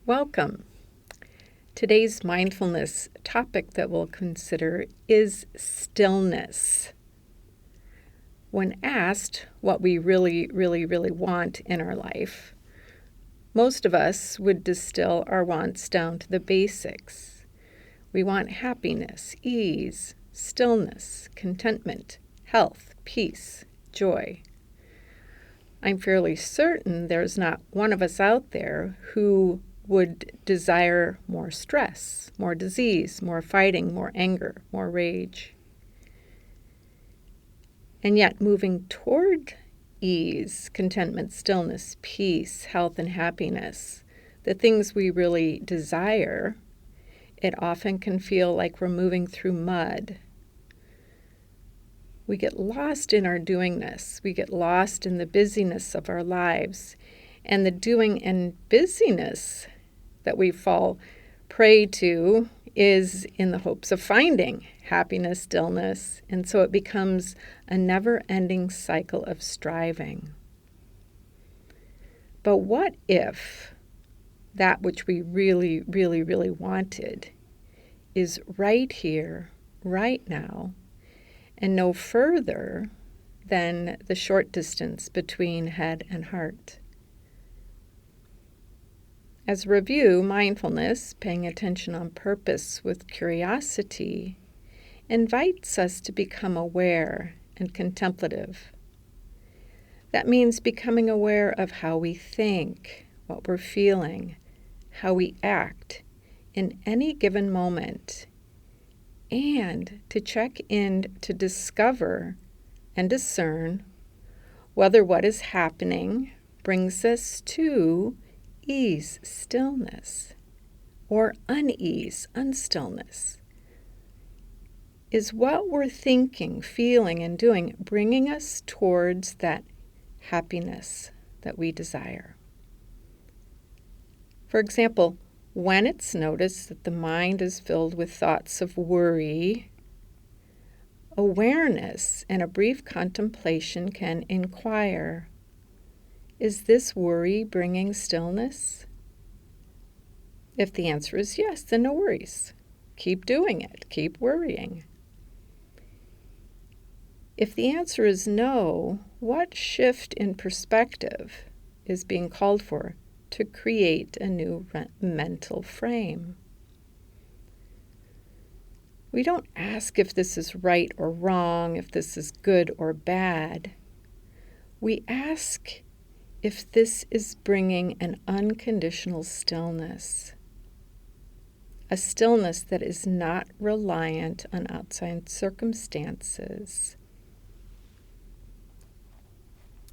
Welcome. Today's mindfulness topic that we'll consider is stillness. When asked what we really want in our life, most of us would distill our wants down to the basics. We want happiness, ease, stillness, contentment, health, peace, joy. I'm fairly certain there's not one of us out there who would desire more stress, more disease, more fighting, more anger, more rage. And yet moving toward ease, contentment, stillness, peace, health, and happiness, the things we really desire, it often can feel like we're moving through mud. We get lost in our doingness. We get lost in the busyness of our lives. And the doing and busyness that we fall prey to is in the hopes of finding happiness, stillness, and so it becomes a never-ending cycle of striving. But what if that which we really wanted is right here, right now, and no further than the short distance between head and heart? As a review, mindfulness, paying attention on purpose with curiosity, invites us to become aware and contemplative. That means becoming aware of how we think, what we're feeling, how we act in any given moment, and to check in to discover and discern whether what is happening brings us to ease, stillness, or unease, unstillness. Is what we're thinking, feeling, and doing bringing us towards that happiness that we desire? For example, when it's noticed that the mind is filled with thoughts of worry, awareness and a brief contemplation can inquire, is this worry bringing stillness? If the answer is yes, then no worries. Keep doing it. Keep worrying. If the answer is no, what shift in perspective is being called for to create a new mental frame? We don't ask if this is right or wrong, if this is good or bad. We ask if this is bringing an unconditional stillness, a stillness that is not reliant on outside circumstances.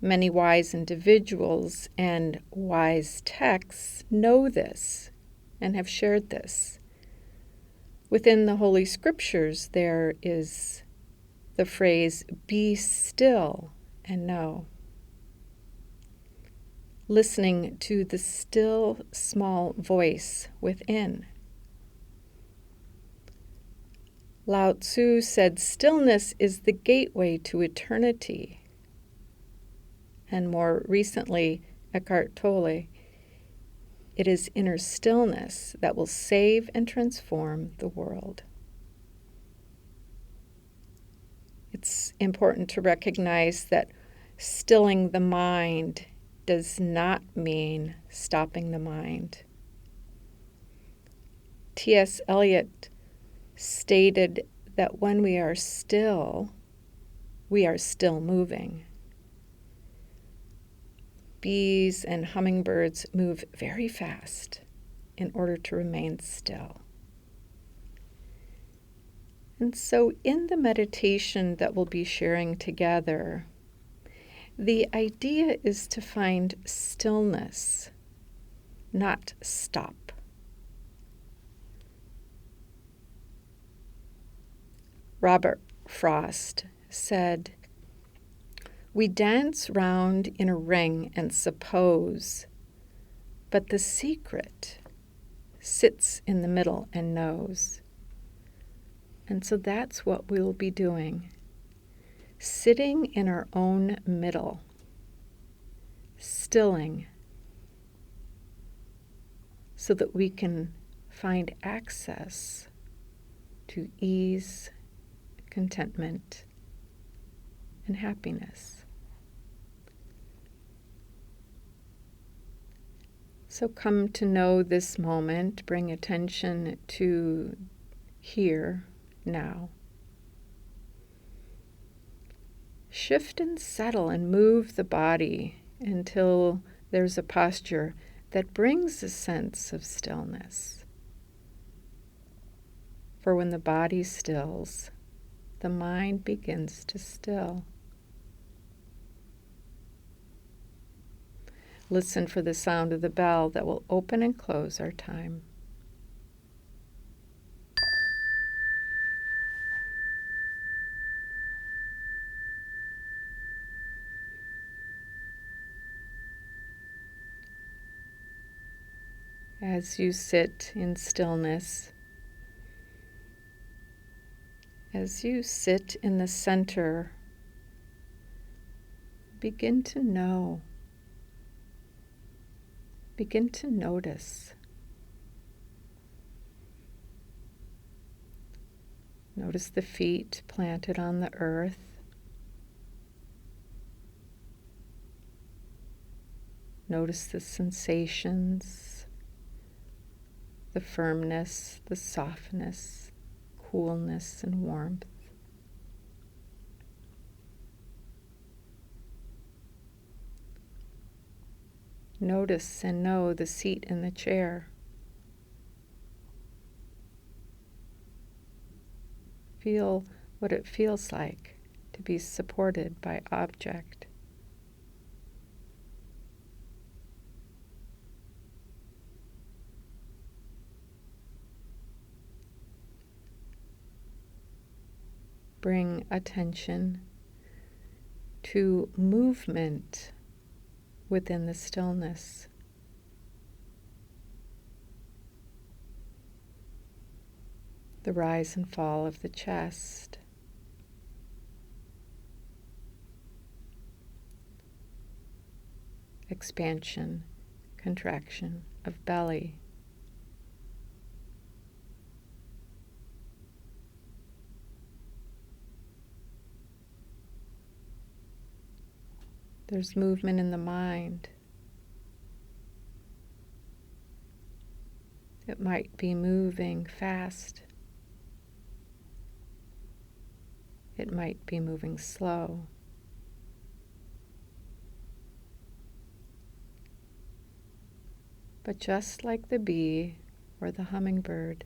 Many wise individuals and wise texts know this and have shared this. Within the Holy Scriptures, there is the phrase, "Be still and know." Listening to the still, small voice within. Lao Tzu said, "Stillness is the gateway to eternity." And more recently, Eckhart Tolle, "It is inner stillness that will save and transform the world." It's important to recognize that stilling the mind does not mean stopping the mind. T.S. Eliot stated that when we are still moving. Bees and hummingbirds move very fast in order to remain still. And so in the meditation that we'll be sharing together, the idea is to find stillness, not stop. Robert Frost said, "We dance round in a ring and suppose, but the secret sits in the middle and knows." And so that's what we'll be doing. Sitting in our own middle, stilling, so that we can find access to ease, contentment, and happiness. So come to know this moment, bring attention to here, now. Shift and settle and move the body until there's a posture that brings a sense of stillness. For when the body stills, the mind begins to still. Listen for the sound of the bell that will open and close our time. As you sit in stillness, as you sit in the center, begin to know, begin to notice. Notice the feet planted on the earth. Notice the sensations, the firmness, the softness, coolness, and warmth. Notice and know the seat in the chair. Feel what it feels like to be supported by object. Bring attention to movement within the stillness. The rise and fall of the chest. Expansion, contraction of belly. There's movement in the mind. It might be moving fast. It might be moving slow. But just like the bee or the hummingbird,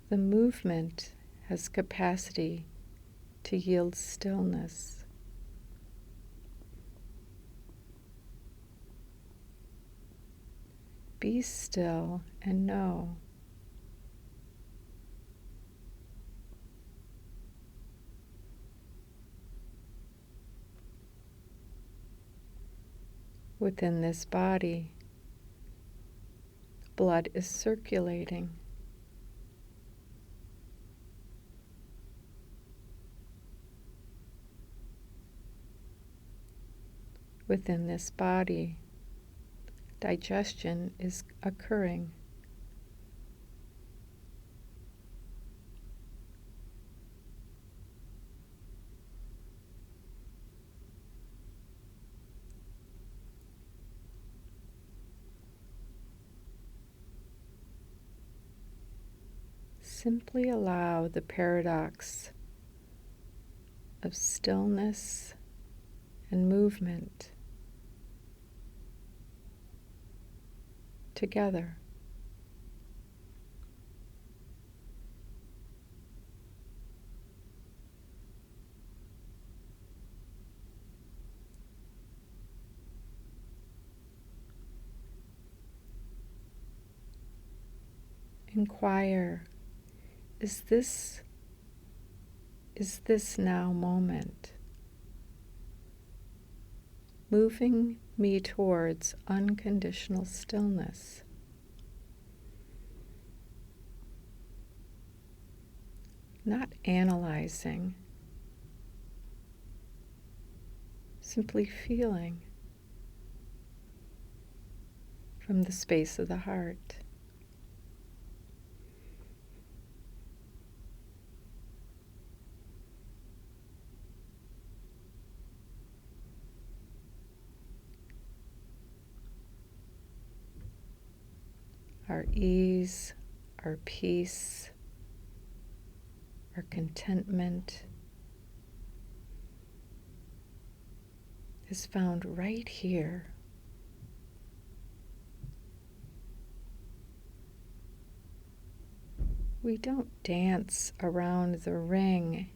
the movement has capacity to yield stillness. Be still and know. Within this body, blood is circulating. Within this body, digestion is occurring. Simply allow the paradox of stillness and movement together. Inquire, is this now moment moving me towards unconditional stillness? Not analyzing, simply feeling from the space of the heart. Our ease, our peace, our contentment is found right here. We don't dance around the ring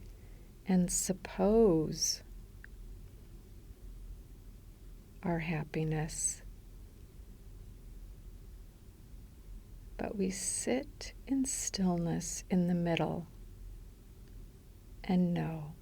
and suppose our happiness, but we sit in stillness in the middle and know.